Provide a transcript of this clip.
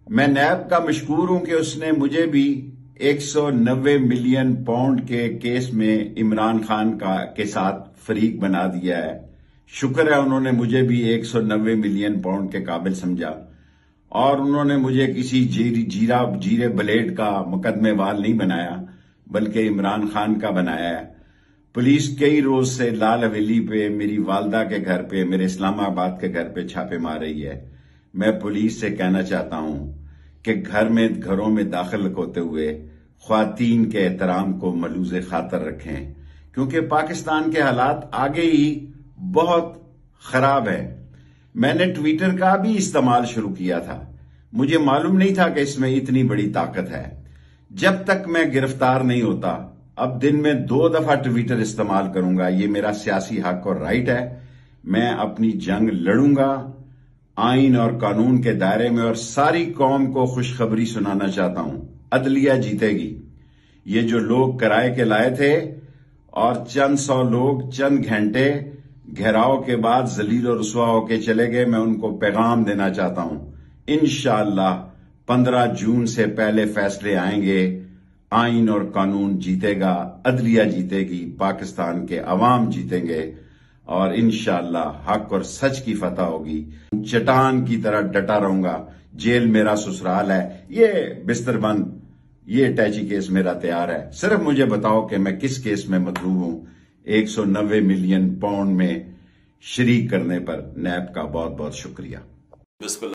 میں نیب کا مشکور ہوں کہ اس نے مجھے بھی 190 ملین پاؤنڈ کے کیس میں عمران خان کے ساتھ فریق بنا دیا ہے۔ شکر ہے انہوں نے مجھے بھی 190 ملین پاؤنڈ کے قابل سمجھا، اور انہوں نے مجھے کسی جیرے بلیڈ کا مقدمے وال نہیں بنایا، بلکہ عمران خان کا بنایا ہے۔ پولیس کئی روز سے لال حویلی پہ، میری والدہ کے گھر پہ، میرے اسلام آباد کے گھر پہ چھاپے مار رہی ہے۔ میں پولیس سے کہنا چاہتا ہوں کہ گھروں میں داخل ہوتے ہوئے خواتین کے احترام کو ملوز خاطر رکھیں، کیونکہ پاکستان کے حالات آگے ہی بہت خراب ہیں۔ میں نے ٹویٹر کا بھی استعمال شروع کیا تھا، مجھے معلوم نہیں تھا کہ اس میں اتنی بڑی طاقت ہے۔ جب تک میں گرفتار نہیں ہوتا، اب دن میں 2 دفعہ ٹویٹر استعمال کروں گا، یہ میرا سیاسی حق اور رائٹ ہے۔ میں اپنی جنگ لڑوں گا آئین اور قانون کے دائرے میں، اور ساری قوم کو خوشخبری سنانا چاہتا ہوں، عدلیہ جیتے گی۔ یہ جو لوگ کرائے کے لائے تھے اور چند 100 لوگ چند گھنٹے گھیراؤ کے بعد ذلیل و رسوا ہو کے چلے گئے، میں ان کو پیغام دینا چاہتا ہوں، انشاءاللہ 15 جون سے پہلے فیصلے آئیں گے، آئین اور قانون جیتے گا، عدلیہ جیتے گی، پاکستان کے عوام جیتیں گے، اور انشاءاللہ حق اور سچ کی فتح ہوگی۔ چٹان کی طرح ڈٹا رہوں گا، جیل میرا سسرال ہے، یہ بستر بند، یہ اٹیچی کیس میرا تیار ہے، صرف مجھے بتاؤ کہ میں کس کیس میں مطلوب ہوں۔ 190 ملین پاؤنڈ میں شریک کرنے پر نیب کا بہت بہت شکریہ۔